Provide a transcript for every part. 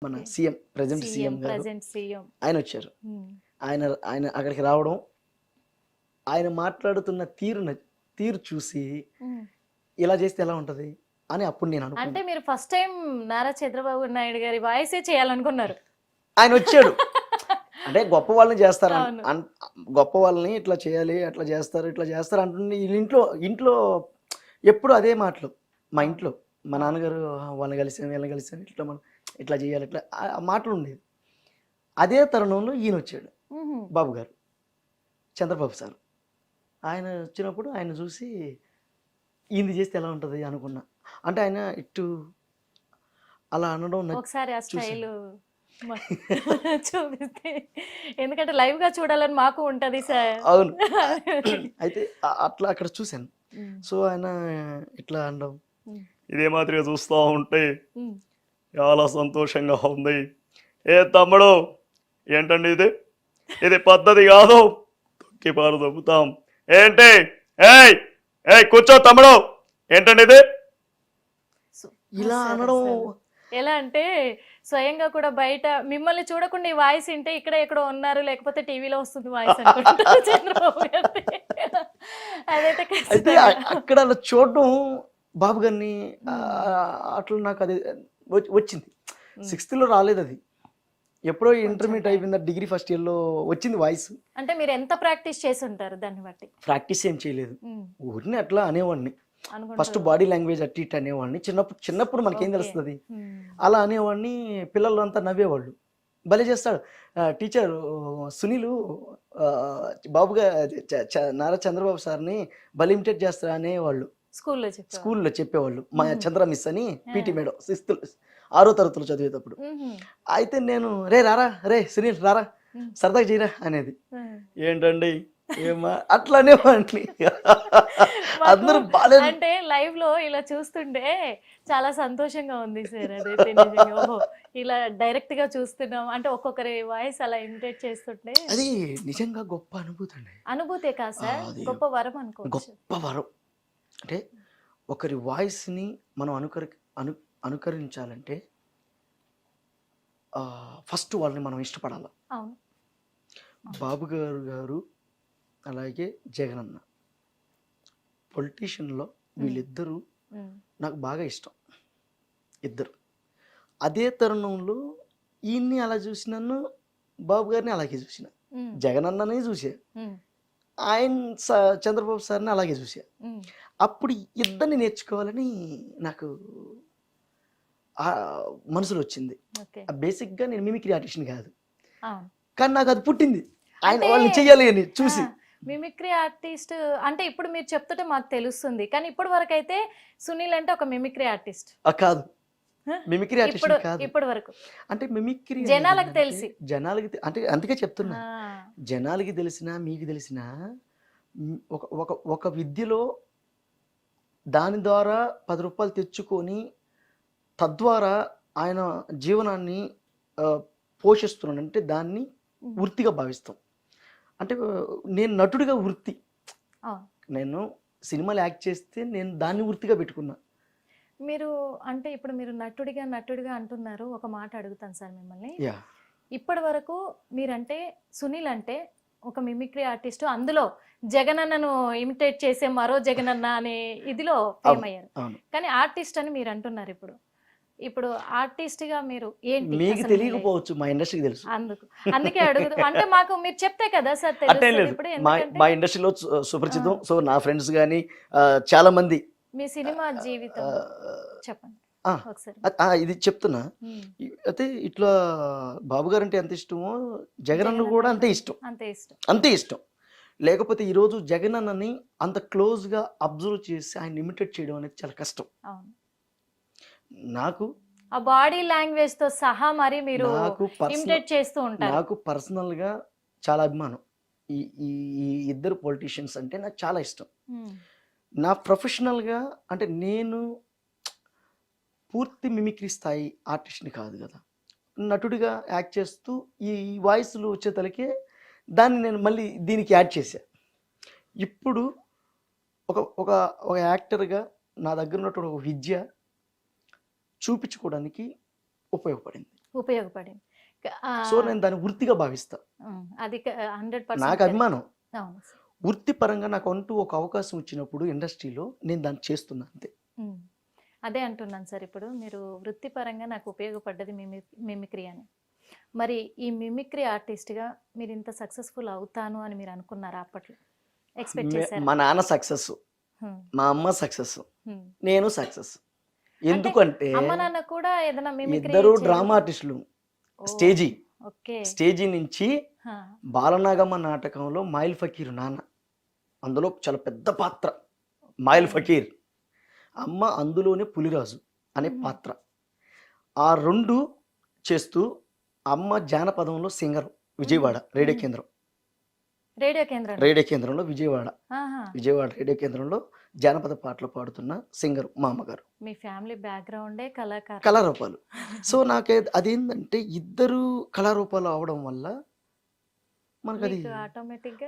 మన okay. CM present CM గారు present CM. ఆయన వచ్చారు. ఆయన ఆయన అక్కడికి రావడం, ఆయన మాట్లాడుతున్న తీరు చూసి ఇలా చేస్తే ఎలా ఉంటది అని అప్పుడు నేను అంటే అనుకున్నాను. మీరు ఫస్ట్ టైం నారా చంద్రబాబు నాయుడు గారి వాయిసే చేయాలనుకున్నారు. ఆయన వచ్చాడు అంటే గొప్ప వాళ్ళని చేస్తారు అవును. గొప్ప వాళ్ళని ఇట్లా చేయాలి, అట్లా చేస్తారు అంటుంది. వీళ్ళ ఇంట్లో ఎప్పుడు అదే మాటలు. మా ఇంట్లో మా నాన్నగారు వాళ్ళని కలిసాను, వీళ్ళని కలిసాను, ఇట్లా మనం ఇట్లా చేయాలి, ఇట్లా ఆ మాటలు ఉండేది. అదే తరుణంలో ఈయన వచ్చాడు, బాబు గారు, చంద్రబాబు సార్. ఆయన వచ్చినప్పుడు ఆయన చూసి ఈయన చేస్తే ఎలా ఉంటుంది అనుకున్నా. అంటే ఆయన ఇటు అలా అనడం ఒకసారి ఆ స్టైల్ చూపిస్తే, ఎందుకంటే లైవ్ గా చూడాలని మాకు ఉంటది సార్. అవును. అయితే అట్లా అక్కడ చూశాను. సో ఆయన ఇట్లా అనడం, ఇదే మాదిరిగా చూస్తూ ఉంటే చాలా సంతోషంగా ఉంది. ఏ తమ్ముడు, ఏంటండి ఇది పద్ధతి కాదు, తొక్కి పారు దొబ్బుతాం. ఏంటి, ఏయ్ ఏయ్ కూర్చో తమ్ముడు, ఏంటండి ఇది ఇలా అనడం. ఎలా అంటే స్వయంగా కూడా బయట మిమ్మల్ని చూడకుండా ఈ వాయిస్ వింటే ఇక్కడ ఎక్కడో ఉన్నారు, లేకపోతే టీవీలో వస్తుంది వాయిస్ అనుకుంటారు చంద్రబాబు గారిది. అదైతే అయితే అక్కడ అలా చూడడం బాబు గారిని అట్లా నాకు అది వచ్చింది. 6th లో రాలేదు, అది ఎప్పుడో ఇంటర్మీడియట్ అయిపోయింది, డిగ్రీ ఫస్ట్ ఇయర్లో వచ్చింది వాయిస్. అంటే మీరు ఎంత ప్రాక్టీస్ చేసి ఉంటారు దాన్ని బట్టి? ప్రాక్టీస్ ఏం చేయలేదు, ఊరిని అట్లా అనేవాడిని. ఫస్ట్ బాడీ లాంగ్వేజ్ అట్టి ఇట్ అనేవాడిని. చిన్నప్పుడు మనకేం తెలుస్తుంది, అలా అనేవాడిని. పిల్లలు అంతా నవ్వేవాళ్ళు, భలే చేస్తాడు టీచర్ సునీలు, బాబుగా నారా చంద్రబాబు సార్ని భలే ఇమిటేట్ చేస్తారా అనేవాళ్ళు. స్కూల్లో చెప్పేవాళ్ళు. మా చంద్ర మిస్ అని పీటీ మేడం 6వ తరగతిలో చదివేటప్పుడు. అయితే నేను రే రారా, రే సునీల్ రారా, సరదాగా చేయరా అనేది. ఏంటండి ఏమా అట్లా అనేవాడిని. అందరూ బాగా అంటే లైవ్ లో ఇలా చూస్తుంటే చాలా సంతోషంగా ఉంది సార్. అదైతే నిజంగా ఓహో ఇలా డైరెక్ట్ గా చూస్తున్నాం అంటే ఒక్కొక్కరి వాయిస్ అలా ఇమిటేట్ చేస్తుంటే అది నిజంగా గొప్ప అనుభూతి అండి. అనుభూతే కాదు సార్, గొప్ప వరం అనుకోవచ్చు. గొప్ప వరం. అంటే ఒకరి వాయిస్ని మనం అనుకరించాలంటే ఫస్ట్ వాళ్ళని మనం ఇష్టపడాలి. అవును. బాబు గారు అలాగే జగనన్న పొలిటీషియన్లో వీళ్ళిద్దరూ నాకు బాగా ఇష్టం, ఇద్దరు. అదే తరుణంలో ఈయన్ని అలా చూసినాను, బాబు గారిని అలాగే చూసిన, జగనన్నని చూసా, ఆయన చంద్రబాబు సార్ని అలాగే చూసా. అప్పుడు ఇద్దరిని నేర్చుకోవాలని నాకు మనసులో వచ్చింది. బేసిక్గా నేను మిమిక్రీ ఆర్టిస్ట్ని కాదు, కానీ నాకు అది పుట్టింది ఆయన వాళ్ళని చెయ్యాలి అని చూసి. మిమిక్రీ ఆర్టిస్ట్ అంటే ఇప్పుడు మీరు చెప్తుంటే మాకు తెలుస్తుంది, కానీ ఇప్పటి వరకు అయితే సునీల్ అంటే ఒక మిమిక్రీ ఆర్టిస్ట్ కాదు, మిమిక్రీ ఆర్టిస్ట్ కాదు. ఇప్పటి వరకు అంటే మిమిక్రీ జనాలకు తెలిసి, జనాలకి అంటే అందుకే చెప్తున్నా, జనాలకి తెలిసినా మీకు తెలిసినా ఒక విద్యలో దాని ద్వారా 10 రూపాయలు తెచ్చుకొని తద్వారా ఆయన జీవనాన్ని పోషిస్తున్నాడు అంటే దాన్ని వృత్తిగా భావిస్తాం. అంటే నేను నటుడిగా వృత్తి, నేను సినిమాలు యాక్ట్ చేస్తే నేను దాన్ని వృత్తిగా పెట్టుకున్నా. మీరు అంటే ఇప్పుడు మీరు నటుడిగా అంటున్నారు. ఒక మాట అడుగుతాను సార్ మిమ్మల్ని. ఇప్పటి వరకు మీరంటే సునీల్ అంటే ఒక మిమిక్రీ ఆర్టిస్ట్, అందులో జగనన్నను ఇమిటేట్ చేసే మరో జగనన్న అనే ఇదిలో ఫేమ్ అయ్యారు. కానీ ఆర్టిస్ట్ అని మీరు అంటున్నారు. ఇప్పుడు ఆర్టిస్ట్ గా మీరు ఏంటి? మీకు తెలియకపోవచ్చు, మా ఇండస్ట్రీకి తెలుసు. అందుకే అడుగుతా. అంటే మాకు మీరు చెప్తే కదా సార్ తెలుస్తుంది. మా ఇండస్ట్రీలో సుపరిచితం. సో నా ఫ్రెండ్స్ కానీ చాలా మంది. మీ సినిమా జీవితం చెప్పండి ఒకసారి. ఇది చెప్తున్నా. అయితే ఇట్లా బాబు గారు అంటే ఎంత ఇష్టమో జగనన్న కూడా అంతే ఇష్టం. లేకపోతే ఈరోజు జగనన్నని అంత క్లోజ్గా అబ్జర్వ్ చేసి ఆయన ఇమిటేట్ చేయడం అనేది చాలా కష్టం. నాకు ఆ బాడీ లాంగ్వేజ్ తో సహా మరి మీరు ఇమిటేట్ చేస్తూ ఉంటారు. నాకు పర్సనల్గా చాలా అభిమానం. ఈ ఇద్దరు పొలిటీషియన్స్ అంటే నాకు చాలా ఇష్టం. నా ప్రొఫెషనల్గా అంటే నేను పూర్తి మిమిక్రీ స్థాయి ఆర్టిస్ట్ని కాదు కదా, నటుడిగా యాక్ట్ చేస్తూ ఈ వాయిస్లు వచ్చేతలకే దాన్ని నేను మళ్ళీ దీనికి యాడ్ చేశా. ఇప్పుడు ఒక యాక్టర్గా నా దగ్గర ఉన్నటువంటి ఒక విద్య చూపించుకోవడానికి ఉపయోగపడింది. ఉపయోగపడింది. సో నేను దాన్ని వృత్తిగా భావిస్తా. అది 100% నాకు అభిమానం. అవును. వృత్తిపరంగా నాకు అంటూ ఒక అవకాశం వచ్చినప్పుడు ఇండస్ట్రీలో నేను దాన్ని చేస్తున్నా అంతే. అదే అంటున్నాను సార్. ఇప్పుడు మీరు వృత్తిపరంగా నాకు ఉపయోగపడ్డది మిమిక్రీ అని. మరి ఈ మిమిక్రీ ఆర్టిస్ట్గా మీరు ఇంత సక్సెస్ఫుల్ అవుతాను అని మీరు అనుకున్నారా అప్పట్లో? ఎక్స్పెక్ట్ చేశారా? మా నాన్న సక్సెస్, మా అమ్మ సక్సెస్, నేను సక్సెస్. ఎందుకంటే అమ్మ నాన్న కూడా ఏదైనా మిమిక్రీ ఇద్దరు డ్రామా ఆర్టిస్టులు. స్టేజీ నుంచి బాలనాగమ్మ నాటకంలో మాయిల్ ఫకీర్ నాన్న, అందులో చాలా పెద్ద పాత్ర మాయిల్ ఫకీర్. అమ్మ అందులోనే పులిరాజు అనే పాత్ర. ఆ రెండు చేస్తూ అమ్మ జానపదంలో సింగర్, విజయవాడ రేడియో కేంద్రంలో విజయవాడ రేడియో కేంద్రంలో జానపద పాటలు పాడుతున్న సింగర్ మా అమ్మగారు. మీ ఫ్యామిలీ బ్యాక్గ్రౌండే కళారూపాలు. సో నాకే అదేంటంటే ఇద్దరు కళారూపాలు అవడం వల్ల మనకు అది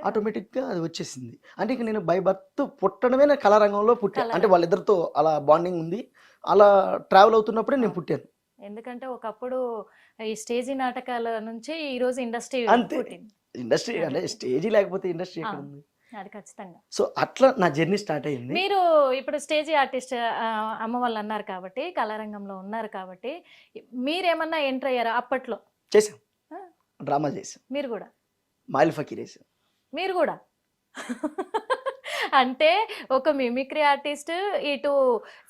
ఆటోమేటిక్గా అది వచ్చేసింది. అంటే ఇక నేను బై బర్త్ పుట్టడమే నా కళారంగంలో పుట్టాను. అంటే వాళ్ళిద్దరితో అలా బాండింగ్ ఉంది. అలా ట్రావెల్ అవుతున్నప్పుడే నేను పుట్టాను. ఎందుకంటే ఒకప్పుడు ఈ స్టేజీ నాటకాల నుంచి ఈ రోజు ఇండస్ట్రీ ఇండస్ట్రీ అంటే స్టేజీ లేకపోతే ఇండస్ట్రీ ఎక్కడ ఉంది? అది ఖచ్చితంగా. సో అట్లా నా జర్నీ స్టార్ట్ అయ్యింది. మీరు ఇప్పుడు స్టేజీ ఆర్టిస్ట్ అమ్మ వాళ్ళు అన్నారు కాబట్టి, కళారంగంలో ఉన్నారు కాబట్టి, మీరేమన్నా ఎంటర్ అయ్యారా అప్పట్లో? చేసాం, డ్రామాలు చేసాం. మీరు కూడా మాయిల్ ఫకీర్ వేసాం. మీరు కూడా అంటే ఒక మిమిక్రీ ఆర్టిస్ట్, ఇటు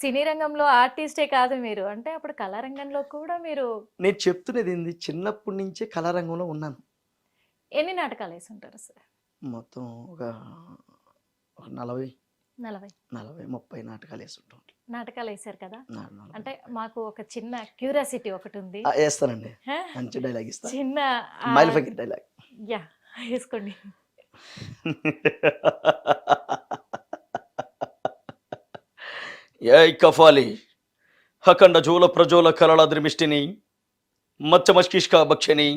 సినీ రంగంలో ఆర్టిస్టే కాదు మీరు, అంటే అప్పుడు కళారంగంలో కూడా మీరు. నేను చెప్తున్నది ఏంది, చిన్నప్పటి నుంచే కళారంగంలో ఉన్నాను. ఎన్ని నాటకాలు వేసి ఉంటారు సార్? మొత్తం ఒక 40-30 నాటకాలు వేసి ఉంటాం. నాటకాలు వేసారు కదా, అంటే మాకు ఒక చిన్న క్యూరియాసిటీ ఒకటి ఉంది. వేస్తానండి, మంచి డైలాగ్ ఇస్తా. చిన్న మాయిల్ ఫకీర్ డైలాగ్ వేసుకోండి. ఏ కఫాలి అఖండ జోల ప్రజోల కలల ద్రిమిష్టిని మచ్చమష్కిష్క భక్షిని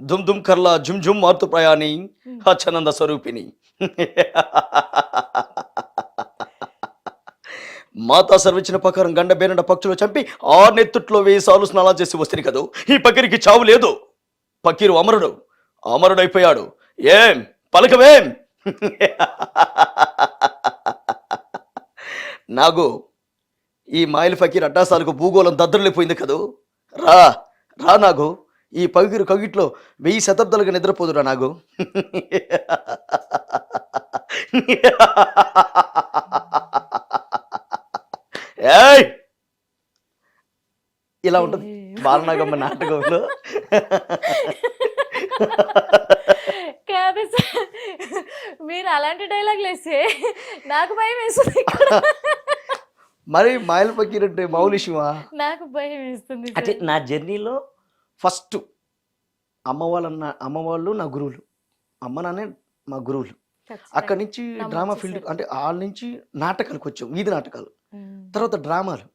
దుమ్ దుమ్ కర్ల జుమ్ జుమ్ మార్తు ప్రయాణి హచ్చనంద స్వరూపిణి మాతా సర్వించిన ప్రకారం గండ బేరండ పక్షులు చంపి 6 నెత్తుట్లో 1000 సార్లు స్నానాలు చేసి వస్తుంది కదూ. ఈ పకీరికి చావు లేదు. పకీరు అమరుడైపోయాడు. ఏం పలకవేం? నాగు ఈ మాయిల్ ఫకీర్ అడ్డాసాలకు భూగోళం దద్దరిల్లిపోయింది కదూ. రా నాగు, ఈ పకీరు కగిట్లో 1000 శతాబ్దాలుగా నిద్రపోదురా నాగు. ఏయ్ ఇలా ఉంటుంది బాలనాగమ్మ నాటకంలో. కాదు సార్, మీరు అలాంటి డైలాగులు వేస్తే నాకు భయం వేస్తుంది. మరి మాయిల్ ఫకీర్ అంటే మౌలిషమా? నాకు భయం వేస్తుంది. అంటే నా జర్నీలో ఫస్ట్ అమ్మ వాళ్ళు నా గురువులు, అమ్మ నాన్నే మా గురువులు. అక్కడి నుంచి డ్రామా ఫీల్డ్, అంటే వాళ్ళ నుంచి నాటకాలకు వచ్చాం, వీధి నాటకాలు, తర్వాత డ్రామాలు.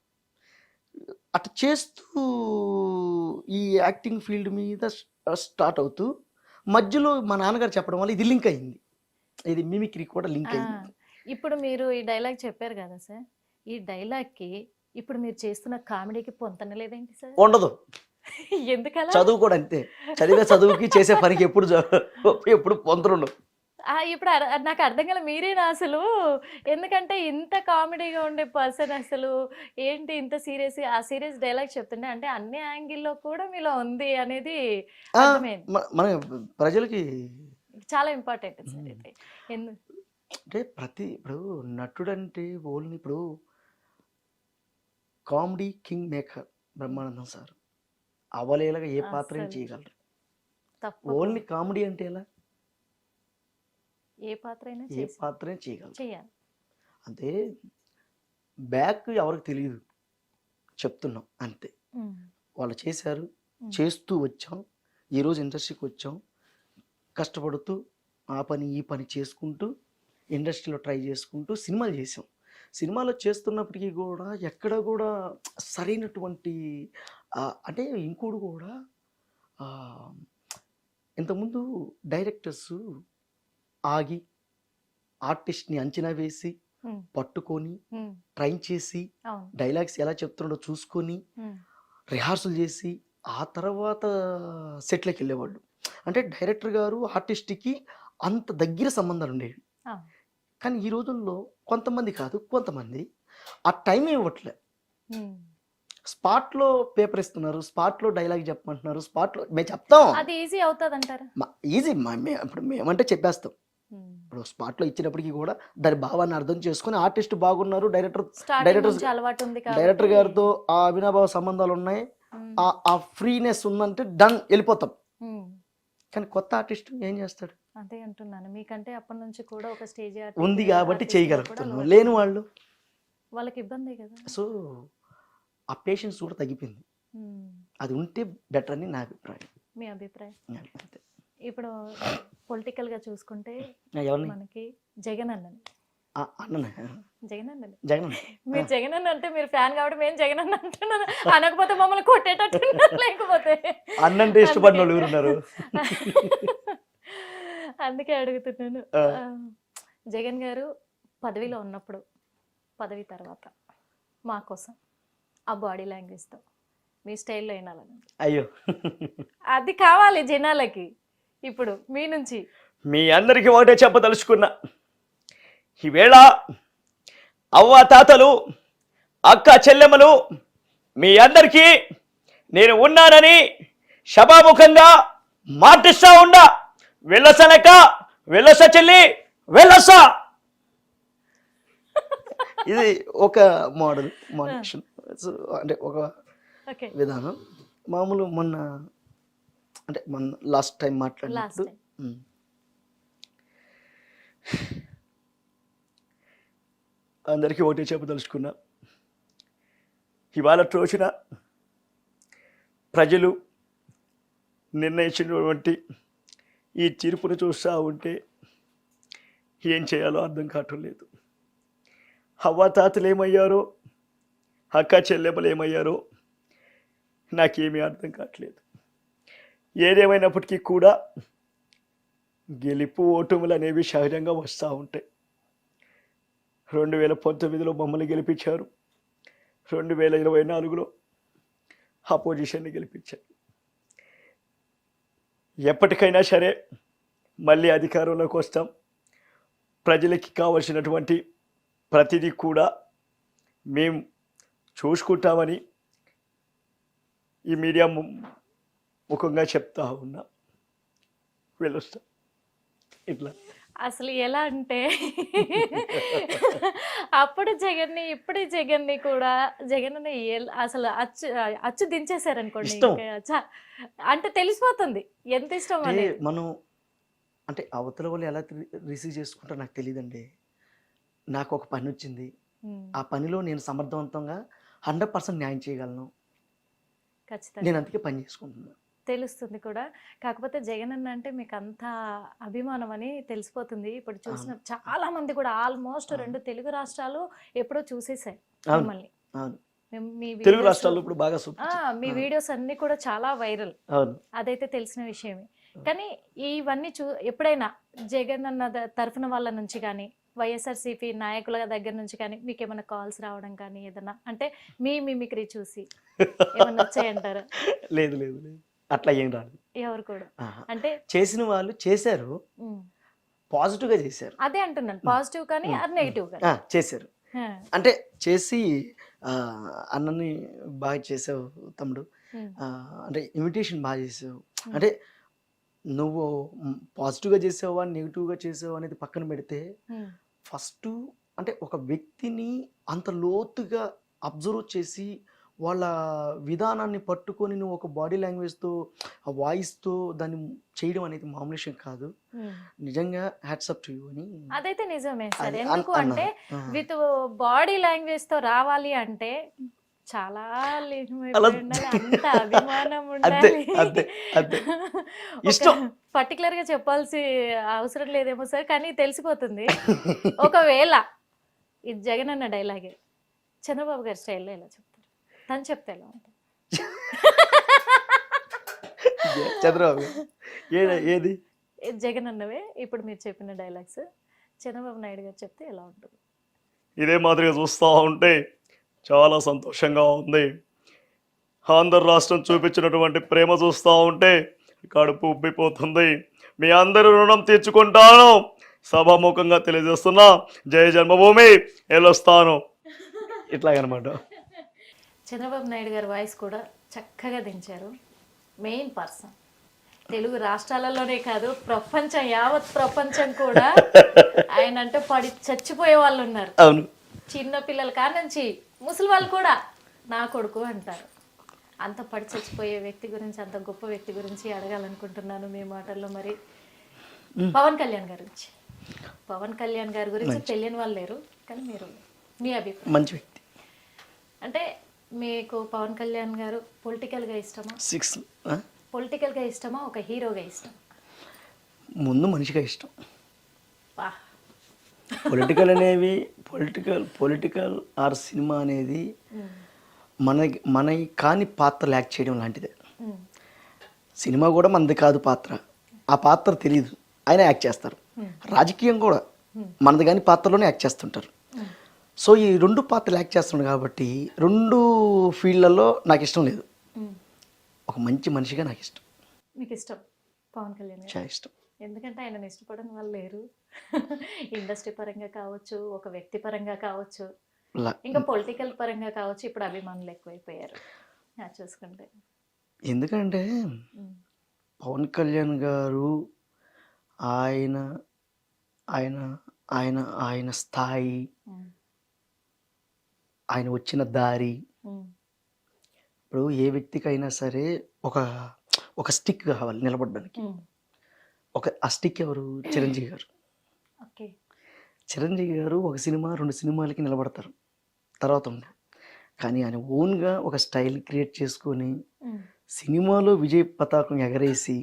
అట్లా చేస్తూ ఈ యాక్టింగ్ ఫీల్డ్ మీద స్టార్ట్ అవుతూ మధ్యలో మా నాన్నగారు చెప్పడం వల్ల ఇది లింక్ అయింది, ఇది మిమిక్రీ కూడా లింక్ అయింది. ఇప్పుడు మీరు ఈ డైలాగ్ చెప్పారు కదా సార్, ఈ డైలాగ్కి ఇప్పుడు మీరు చేస్తున్న కామెడీకి పొంతనలేదేంటి సార్? ఉండదు. ఎందుకలా? చదువు కూడా అంతే, చదువుకి చేసే పనికి ఎప్పుడు పొంతనుండవు. ఇప్పుడు నాకు అర్థం కాలే, మీరేనా అసలు? ఎందుకంటే ఇంత కామెడీగా ఉండే పర్సన్ అసలు ఏంటి ఇంత సీరియస్, ఆ సీరియస్ డైలాగ్ చెప్తుండే అంటే అన్ని యాంగిల్లో కూడా మీలో ఉంది అనేది అర్థమైంది. మన ప్రజలకి చాలా ఇంపార్టెంట్ సార్ ఇది. అంటే ఇప్పుడు నటుడు అంటే ఓన్లీ ఇప్పుడు comedy king maker Brahmanandam sir అవలేలాగా ఏ పాత్ర చేయగలరు. ఓన్లీ కామెడీ అంటే ఎలా? ఏ పాత్ర చేయగలరు. అంటే బ్యాక్ ఎవరికి తెలియదు, చెప్తున్నాం అంతే. వాళ్ళు చేశారు, చేస్తూ వచ్చాం, ఈరోజు ఇండస్ట్రీకి వచ్చాం, కష్టపడుతూ ఆ పని ఈ పని చేసుకుంటూ ఇండస్ట్రీలో ట్రై చేసుకుంటూ సినిమాలు చేసాం. సినిమాలో చేస్తున్నప్పటికీ కూడా ఎక్కడ కూడా సరైనటువంటి అంటే ఇంకోటి కూడా ఇంతకుముందు డైరెక్టర్స్ ఆగి ఆర్టిస్ట్ని అంచనా వేసి పట్టుకొని ట్రైన్ చేసి డైలాగ్స్ ఎలా చెప్తున్నాడో చూసుకొని రిహార్సల్ చేసి ఆ తర్వాత సెట్‌లకి వెళ్ళేవాళ్ళు. అంటే డైరెక్టర్ గారు, ఆర్టిస్ట్‌కి అంత దగ్గర సంబంధాలు ఉండేవి. ఆ! కానీ ఈ రోజుల్లో కొంతమంది కాదు, కొంతమంది ఆ టైమే ఇవ్వట్లే. హ్మ్. స్పాట్‌లో పేపర్ ఇస్తున్నారు. స్పాట్‌లో డైలాగ్ చెప్పమంటున్నారు. స్పాట్‌లో మేము చెప్తాం. అది ఈజీ అవుతదంటారా? ఈజీ ఇప్పుడు మేమంటే చెప్పేస్తాం. హ్మ్. ఇప్పుడు స్పాట్‌లో ఇచ్చినప్పటికి కూడా దాని భావాన్ని అర్థం చేసుకొని ఆర్టిస్ట్ బాగున్నారు. స్టార్టింగ్ డైరెక్టర్స్ నుంచి అలవాటుంది డైరెక్టర్ కాబట్టి గారితో ఆ అవినాభావ సంబంధాలు ఉన్నాయి. హ్మ్. ఆ ఫ్రీనెస్ ఉందంటే డన్ వెళ్ళిపోతాం. హ్మ్. కానీ కొత్త ఆర్టిస్ట్ ఏం చేస్తాడు? అదే అంటున్నాను. మీకంటే అప్పటి నుంచి కూడా ఒక స్టేజ్ ఉంది కాబట్టి ఆర్టిస్ట్‌గా కూడా చేయగలుగుతున్నాం. అలవాటు లేని ఉంది. వాళ్ళు వాళ్ళకి ఇబ్బందే కదా! సో ఆ పేషెన్స్ కూడా తగ్గిపోయింది. హ్మ్. అది ఉంటే బెటర్ అని నా అభిప్రాయం. మీ అభిప్రాయం? అంతే. ఇప్పుడు పొలిటికల్‌గా చూసుకుంటే ఎవరిని? మనకి జగన్ అన్నని. అన్ననే జగన్ అన్నని. జగన్ మీరు జగన్ అన్న అంటే మీరు ఫ్యాన్ కాబట్టి మేము జగన్ అన్న అంటున్నాను. అనకపోతే మమ్మల్ని కొట్టేటట్టున్నారు లేకపోతే. అన్నంటే ఇష్టపడిన వాళ్ళు ఎవరున్నారు? అందుకే అడుగుతున్నాను. ఆ, జగన్ గారు పదవిలో ఉన్నప్పుడు, పదవి తర్వాత మా కోసం ఆ బాడీ లాంగ్వేజ్‌తో మీ స్టైల్‌లో వినాలని. అయ్యో అది కావాలి జనాలకి. ఇప్పుడు మీ నుంచి. మీ అందరికీ ఒకటే చెప్పదలుచుకున్నా. ఈవేళ అవ్వ తాతలు, అక్క చెల్లెమ్మలు మీ అందరికీ నేను ఉన్నానని సభాముఖంగా మాటిస్తా ఉండా. వెళ్ళసనక వెళ్ళస చెల్లి వెళ్ళస. ఇది ఒక మోడరేషన్. అంటే ఒక ఓకే. విధానం. మామూలు మొన్న లాస్ట్ టైం లాస్ట్ మాట్లాడినప్పుడు టైం. అందరికీ ఒకటే చెప్పదలుచుకున్నా. ఇవాళ రోజున ప్రజలు నిర్ణయించినటువంటి ఈ తీర్పును చూస్తూ ఉంటే ఏం చేయాలో అర్థం కావటం లేదు. అవ్వాతాతలు ఏమయ్యారో, అక్క చెల్లెమ్మలు ఏమయ్యారో నాకేమీ అర్థం కావట్లేదు. ఏదేమైనప్పటికీ కూడా గెలుపు ఓటములు అనేవి సహజంగా వస్తూ ఉంటాయి. 2019లో మమ్మల్ని గెలిపించారు. 2024లో అపోజిషన్ని గెలిపించారు. ఎప్పటికైనా సరే మళ్ళీ అధికారంలోకి వస్తాం. ప్రజలకి కావలసినటువంటి ప్రతిదీ కూడా మేము చూసుకుంటామని ఈ మీడియా ముఖంగా చెప్తా ఉన్నా. వెళ్ళొస్తాం ఇట్లా. అసలు ఎలా అంటే అప్పుడు జగన్ని ఇప్పుడు జగన్ని కూడా జగన్ని అసలు అచ్చు దించేశారనుకోండి. ఇష్టం. అంటే తెలిసిపోతుంది ఎంత ఇష్టం అంటే అనేది. మనం అంటే అవతల వాళ్ళు ఎలా రిసీవ్ చేసుకుంటారో నాకు తెలియదండి. నాకు ఒక పని వచ్చింది. ఆ పనిలో నేను సమర్థవంతంగా 100% న్యాయం చేయగలను. ఖచ్చితంగా నేను అందుకే పని చేసుకుంటున్నాను. తెలుస్తుంది కూడా. కాకపోతే జగన్ అన్న అంటే మీకు అంత అభిమానం అని తెలిసిపోతుంది. ఇప్పుడు చూసిన చాలా మంది కూడా ఆల్మోస్ట్ 2 తెలుగు రాష్ట్రాలు ఎప్పుడో చూసేసాయి అవును మిమ్మల్ని. అవును మీ తెలుగు వీడియోస్ రాష్ట్రాల్లో ఇప్పుడు బాగా సూపర్. మీ వీడియోస్ అన్ని కూడా చాలా వైరల్. అవును అదైతే తెలిసిన విషయమే. కానీ ఇవన్నీ ఎప్పుడైనా జగన్ అన్న తరఫున వాళ్ళ నుంచి కానీ, వైఎస్ఆర్సీపీ నాయకుల దగ్గర నుంచి కానీ మీకు ఏమైనా కాల్స్ రావడం కానీ ఏదన్నా అంటే మీ మిమిక్రీ చూసి ఏమన్నా వచ్చాయంటారా? లేదు లేదు లేదు అట్లా ఏం రాదు. ఎవరు కూడా ఆహా. అంటే చేసిన వాళ్ళు చేశారు, పాజిటివ్గా చేశారు. అదే అంటున్నాను. పాజిటివ్ కానీ అది నెగిటివ్ కానీ చేశారు. అంటే చేసి అన్నని బాగా చేసావు తమ్ముడు, అంటే ఇన్విటేషన్ బాగా చేసావు, అంటే నువ్వు పాజిటివ్గా చేసావా నెగిటివ్గా చేసావా అనేది పక్కన పెడితే ఫస్ట్ అంటే ఒక వ్యక్తిని అంత లోతుగా అబ్జర్వ్ చేసి వాళ్ళ విధానాన్ని పట్టుకొని నువ్వు ఒక బాడీ లాంగ్వేజ్తో ఆ వాయిస్తో దాన్ని చేయడం అనేది మామూలు విషయం కాదు. నిజంగా హ్యాట్సప్ టు యూ అని. అదైతే నిజమే సార్. ఎందుకు అంటే విత్ బాడీ లాంగ్వేజ్ తో రావాలి అంటే చాలా అంత అభిమానం ఉండాలి. పర్టికులర్ గా చెప్పాల్సి అవసరం లేదేమో సార్, కానీ తెలిసిపోతుంది. ఒకవేళ ఇది జగన్ అన్న డైలాగే చంద్రబాబు గారి స్టైల్లో ఎలా చెప్తారు? తను చెప్తే ఎలా ఉంటుంది? చంద్రబాబు ఏది జగన్ అన్నవే ఇప్పుడు మీరు చెప్పిన డైలాగ్స్ చంద్రబాబు నాయుడు గారు చెప్తే ఎలా ఉంటుంది? ఇదే మాదిరిగా చూస్తూ ఉంటే చాలా సంతోషంగా ఉంది. ఆంధ్ర రాష్ట్రం చూపించినటువంటి ప్రేమ చూస్తూ ఉంటే కడుపు ఉబ్బిపోతుంది. మీ అందరి రుణం తీర్చుకుంటాను సభాముఖంగా తెలియజేస్తున్నా. జై జన్మభూమి వెళ్ళొస్తాను. ఇట్లాగనమాట. చంద్రబాబు నాయుడు గారి వాయిస్ కూడా చక్కగా దించారు. మెయిన్ పర్సన్ తెలుగు రాష్ట్రాలలోనే కాదు ప్రపంచం యావత్ ప్రపంచం కూడా ఆయన అంటే పడి చచ్చిపోయే వాళ్ళు ఉన్నారు. అవును. చిన్న పిల్లల కాడ నుంచి ముసలి వాళ్ళు కూడా నా కొడుకు అంటారు. అంత పడి చచ్చిపోయే వ్యక్తి గురించి, అంత గొప్ప వ్యక్తి గురించి అడగాలనుకుంటున్నాను మీ మాటల్లో. మరి పవన్ కళ్యాణ్ గారి గురించి, పవన్ కళ్యాణ్ గారి గురించి తెలియని వాళ్ళు లేరు, కానీ మీరు మీ అభిప్రాయం. మంచి వ్యక్తి అంటే మీకు పవన్ కళ్యాణ్ గారు పొలిటికల్గా ఇష్టమా? పొలిటికల్గా ఇష్టమా, ఒక హీరోగా ఇష్టం? ముందు మనిషిగా ఇష్టం. పొలిటికల్ అనేవి పొలిటికల్ ఆర్ సినిమా అనేది మన కాని పాత్రలు యాక్ట్ చేయడం లాంటిదే. సినిమా కూడా మనది కాదు పాత్ర, ఆ పాత్ర తెలియదు, ఆయన యాక్ట్ చేస్తారు. రాజకీయం కూడా మనది కాని పాత్రలోనే యాక్ట్ చేస్తుంటారు. సో ఈ రెండు పాత్రలు యాక్ట్ చేస్తున్నాడు కాబట్టి రెండు ఫీల్డ్లలో నాకు ఇష్టం లేదు. ఒక మంచి మనిషిగా నాకు ఇష్టం. మీకు ఇష్టం పవన్ కళ్యాణ్? చాలా ఇష్టం. ఎందుకంటే ఆయన ఇష్టపడని వాళ్ళు లేరు. ఇండస్ట్రీ పరంగా కావచ్చు, ఒక వ్యక్తి పరంగా కావచ్చు, ఇంకా పొలిటికల్ పరంగా కావచ్చు. ఇప్పుడు అభిమానులు ఎక్కువైపోయారు చూసుకుంటే. ఎందుకంటే పవన్ కళ్యాణ్ గారు ఆయన ఆయన ఆయన ఆయన స్థాయి, ఆయన వచ్చిన దారి. ఇప్పుడు ఏ వ్యక్తికైనా సరే ఒక స్టిక్ కావాలి నిలబడడానికి. ఆ స్టిక్ ఎవరు? చిరంజీవి గారు. చిరంజీవి గారు ఒక సినిమా 2 సినిమాలకి నిలబడతారు, తర్వాత ఉంది. కానీ ఆయన ఓన్గా ఒక స్టైల్ క్రియేట్ చేసుకొని సినిమాలో విజయ పతాకం ఎగరేసి,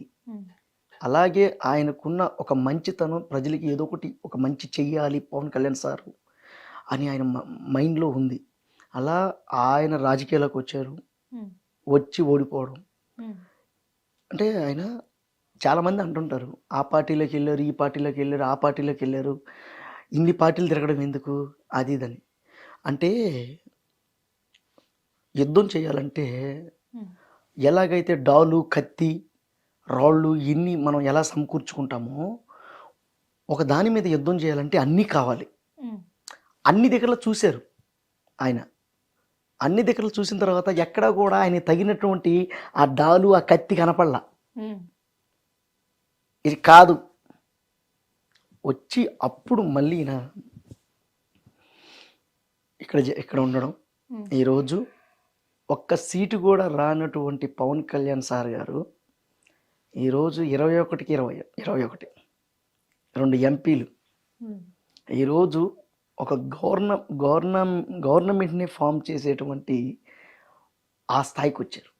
అలాగే ఆయనకున్న ఒక మంచితనం, ప్రజలకి ఏదో ఒకటి ఒక మంచి చెయ్యాలి పవన్ కళ్యాణ్ సారు అని ఆయన మైండ్లో ఉంది. అలా ఆయన రాజకీయాలకు వచ్చారు, వచ్చి ఓడిపోవడం. అంటే ఆయన చాలామంది అంటుంటారు ఆ పార్టీలోకి వెళ్ళారు, ఈ పార్టీలోకి వెళ్ళారు, ఆ పార్టీలోకి వెళ్ళారు, ఇన్ని పార్టీలు తిరగడం ఎందుకు, అది ఇదని. అంటే యుద్ధం చేయాలంటే ఎలాగైతే డాలు, కత్తి, రాళ్ళు ఇన్ని మనం ఎలా సమకూర్చుకుంటామో, ఒక దాని మీద యుద్ధం చేయాలంటే అన్నీ కావాలి. అన్ని దగ్గరలో చూశారు ఆయన. అన్ని దగ్గరలు చూసిన తర్వాత ఎక్కడా కూడా ఆయన తగినటువంటి ఆ డాలు, ఆ కత్తి కనపడలా. ఇది కాదు వచ్చి అప్పుడు మళ్ళీ ఇక్కడ ఉండడం. ఈరోజు ఒక్క సీటు కూడా రానటువంటి పవన్ కళ్యాణ్ సార్ గారు ఈరోజు 21కి 21 2 ఎంపీలు ఈరోజు ఒక గవర్నమెంట్ని ఫామ్ చేసేటువంటి ఆ స్థాయికి వచ్చారు.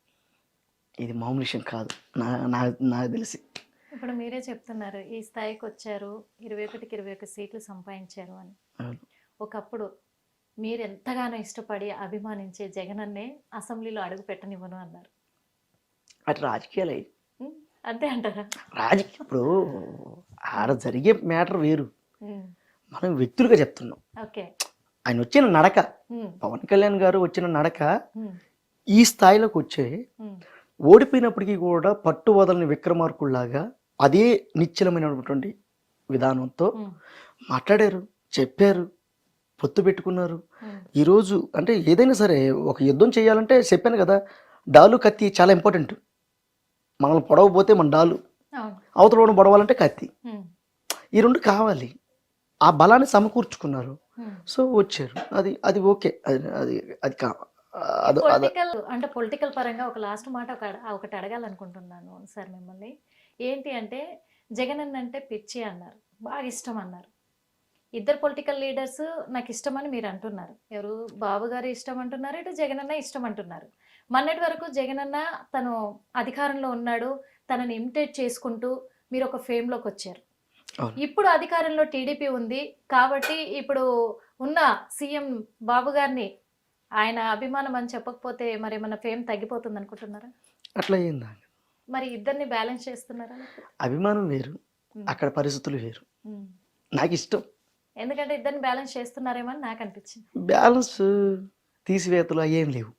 ఇది మామూలు విషయం కాదు నాకు తెలిసి. ఇప్పుడు మీరే చెప్తున్నారు ఈ స్థాయికి వచ్చారు, 21కి 21 సీట్లు సంపాదించారు అని. ఒకప్పుడు మీరు ఎంతగానో ఇష్టపడి అభిమానించే జగనన్నే అసెంబ్లీలో అడుగు పెట్టనివ్వను అన్నారు. అటు రాజకీయాలు అంతే అంటారా? రాజకీయం ఇప్పుడు ఆడ జరిగే మ్యాటర్ వేరు, మనం వ్యక్తులుగా చెప్తున్నాం. ఆయన వచ్చిన నడక, పవన్ కళ్యాణ్ గారు వచ్చిన నడక ఈ స్థాయిలోకి వచ్చే ఓడిపోయినప్పటికీ కూడా పట్టు వదలని విక్రమార్కుల్లాగా అదే నిశ్చలమైనటువంటి విధానంతో మాట్లాడారు, చెప్పారు, పొత్తు పెట్టుకున్నారు. ఈరోజు అంటే ఏదైనా సరే ఒక యుద్ధం చేయాలంటే చెప్పాను కదా, డాలు కత్తి చాలా ఇంపార్టెంట్. మనల్ని పొడవపోతే మన డాలు, అవతల పొడవాలంటే కత్తి, ఈ రెండు కావాలి. ఆ బలాన్ని సమకూర్చుకున్నారు, సో వచ్చారు. అది ఓకే. అది అంటే పొలిటికల్ పరంగా ఒక లాస్ట్ మాట ఒకటి అడగాలనుకుంటున్నాను సార్ మిమ్మల్ని. ఏంటి అంటే జగన్ అంటే పిచ్చి అన్నారు, బాగా ఇష్టం అన్నారు. ఇద్దరు పొలిటికల్ లీడర్స్ నాకు ఇష్టం అని మీరు అంటున్నారు. ఎవరు? బాబు గారు ఇష్టం అంటున్నారు, ఇటు జగన్ అన్న ఇష్టం అంటున్నారు. మొన్నటి వరకు జగన్ అన్న తను అధికారంలో ఉన్నాడు, తనని ఇమిటేట్ చేసుకుంటూ మీరు ఒక ఫేమ్లోకి వచ్చారు. ఇప్పుడు అధికారంలో టీడీపీ ఉంది కాబట్టి ఇప్పుడు ఉన్న సీఎం బాబు గారిని ఆయన అభిమానం అని చెప్పకపోతే మరి ఏమన్నా ఫేమ్ తగ్గిపోతుంది అనుకుంటున్నారా? అట్లా అయిందా? మరి ఇద్దరిని బ్యాలెన్స్ చేస్తున్నారా? అభిమానం వేరు, అక్కడ పరిస్థితులు వేరు. నాకు ఇష్టం, ఎందుకంటే ఇద్దరిని బ్యాలెన్స్ చేస్తున్నారేమో అని నాకు అనిపించింది. బ్యాలెన్స్ తీసివేతలు అయ్యేం లేవు.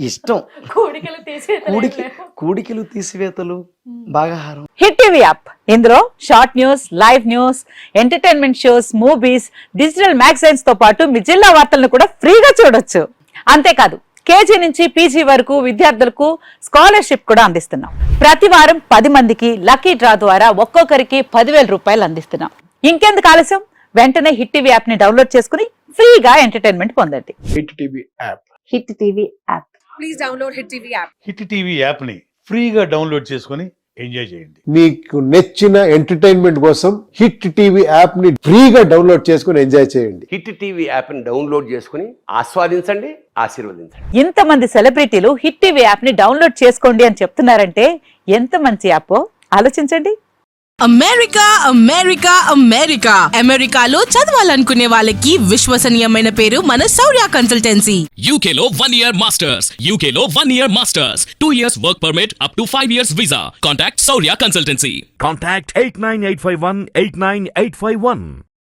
ఇష్టం కోడికలు తీసేతలు ఏం లేవు. కూడికలు తీసివేతలు భాగాహారం. హిట్ టీవీ యాప్ ఇందులో short news, live news, entertainment shows, movies, digital magazines తో పాటు మీ జిల్లా వార్తలను కూడా ఫ్రీగా చూడొచ్చు. అంతేకాదు కేజీ నుంచి పీజీ వరకు విద్యార్థులకు స్కాలర్షిప్ కూడా అందిస్తున్నాం. ప్రతి వారం 10 మందికి లక్కీ డ్రా ద్వారా ఒక్కొక్కరికి 10,000 రూపాయలు అందిస్తున్నాం. ఇంకెందుకు ఆలస్యం, వెంటనే హిట్ టీవీ యాప్ ని డౌన్లోడ్ చేసుకుని ఫ్రీగా ఎంటర్టైన్మెంట్ పొందండి. Hit TV app. Hit TV app. Please download Hit TV app. Hit TV యాప్ని ఫ్రీగా డౌన్లోడ్ చేసుకొని ఎంజాయ్ చేయండి. మీకు నచ్చిన ఎంటర్టైన్మెంట్ కోసం హిట్ టీవీ యాప్ ని ఫ్రీగా డౌన్లోడ్ చేసుకుని ఎంజాయ్ చేయండి. హిట్ టీవీ యాప్ని డౌన్లోడ్ చేసుకుని ఆస్వాదించండి, ఆశీర్వదించండి. ఇంతమంది సెలబ్రిటీలు హిట్ టీవీ యాప్ ని డౌన్లోడ్ చేసుకోండి అని చెప్తున్నారంటే ఎంత మంచి యాప్ ఆలోచించండి. అమెరికా అమెరికా అమెరికా అమెరికాలో చదవాలనుకునే వాళ్ళకి విశ్వసనీయమైన పేరు మన శౌర్య consultancy. UK Law 1 Year Masters. UK Law 1 Year Masters. 2 years work permit up to 5 years visa. Contact Saurya Consultancy. Contact 89851 89851.